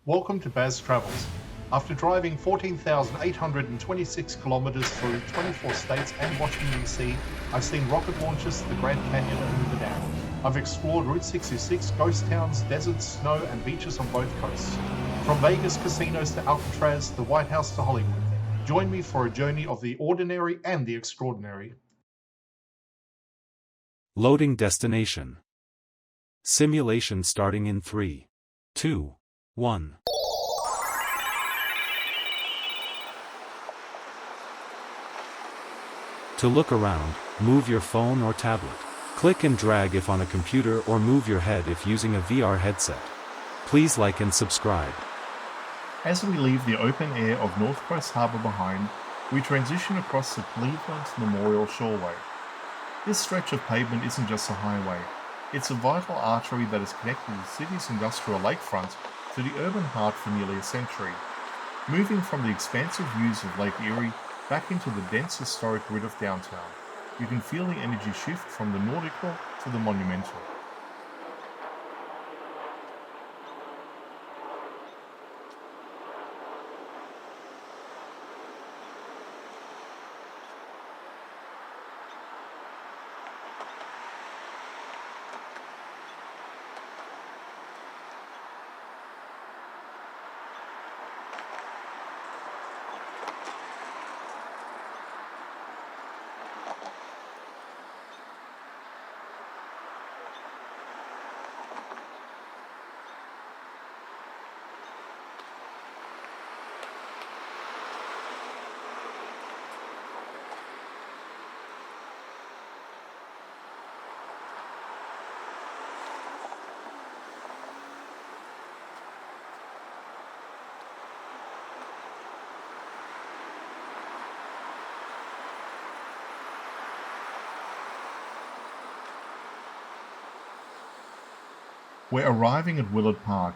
Welcome to Baz Travels. After driving 14,826 kilometers through 24 states and Washington, D.C., I've seen rocket launches to the Grand Canyon and Hoover Dam. I've explored Route 66, ghost towns, deserts, snow, and beaches on both coasts. From Vegas casinos to Alcatraz, the White House to Hollywood. Join me for a journey of the ordinary and the extraordinary. Loading destination. Simulation starting in 3, 2, 1. To look around, move your phone or tablet. Click and drag if on a computer or move your head if using a VR headset. Please like and subscribe. As we leave the open air of North Coast Harbour behind, we transition across the Cleveland Memorial Shoreway. This stretch of pavement isn't just a highway, it's a vital artery that has connected the city's industrial lakefront to the urban heart for nearly a century. Moving from the expansive views of Lake Erie back into the dense historic grid of downtown, you can feel the energy shift from the nautical to the monumental. We're arriving at Willard Park,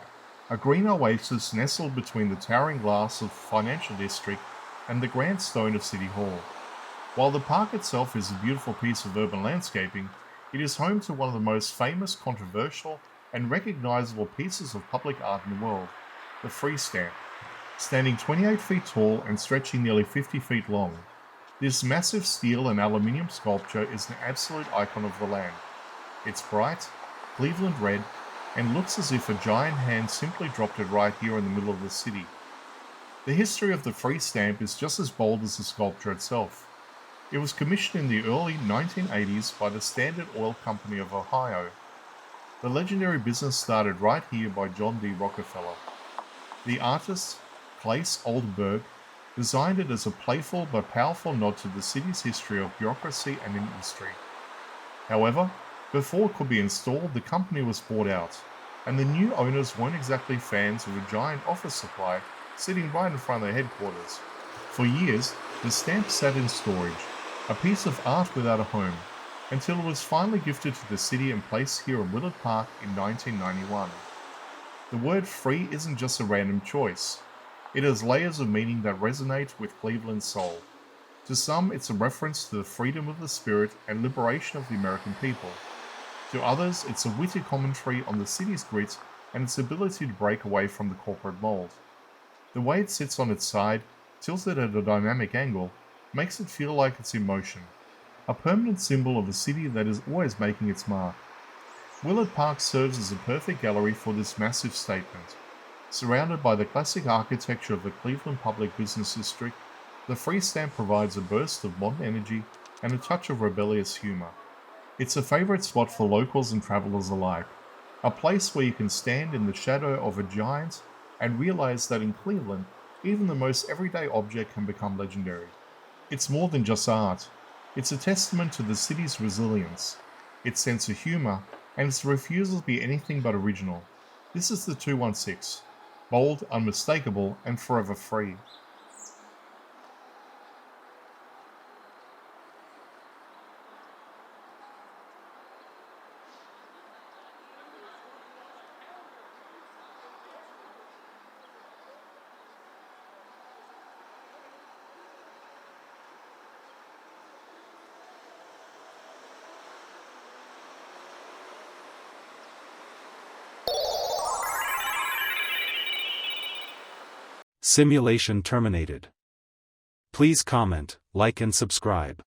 a green oasis nestled between the towering glass of Financial District and the grand stone of City Hall. While the park itself is a beautiful piece of urban landscaping, it is home to one of the most famous, controversial, and recognizable pieces of public art in the world, the Free Stamp. Standing 28 feet tall and stretching nearly 50 feet long, this massive steel and aluminium sculpture is an absolute icon of the land. It's bright, Cleveland red, and looks as if a giant hand simply dropped it right here in the middle of the city. The history of the Free Stamp is just as bold as the sculpture itself. It was commissioned in the early 1980s by the Standard Oil Company of Ohio. The legendary business started right here by John D. Rockefeller. The artist, Claes Oldberg, designed it as a playful but powerful nod to the city's history of bureaucracy and industry. However, before it could be installed, the company was bought out, and the new owners weren't exactly fans of a giant office supply sitting right in front of their headquarters. For years, the stamp sat in storage, a piece of art without a home, until it was finally gifted to the city and placed here in Willard Park in 1991. The word free isn't just a random choice. It has layers of meaning that resonate with Cleveland's soul. To some, it's a reference to the freedom of the spirit and liberation of the American people. To others, it's a witty commentary on the city's grit and its ability to break away from the corporate mold. The way it sits on its side, tilted at a dynamic angle, makes it feel like it's in motion, a permanent symbol of a city that is always making its mark. Willard Park serves as a perfect gallery for this massive statement. Surrounded by the classic architecture of the Cleveland Public Business District, the Free Stamp provides a burst of modern energy and a touch of rebellious humor. It's a favorite spot for locals and travelers alike, a place where you can stand in the shadow of a giant and realize that in Cleveland, even the most everyday object can become legendary. It's more than just art. It's a testament to the city's resilience, its sense of humor, and its refusal to be anything but original. This is the 216, bold, unmistakable, and forever free. Simulation terminated. Please comment, like and subscribe.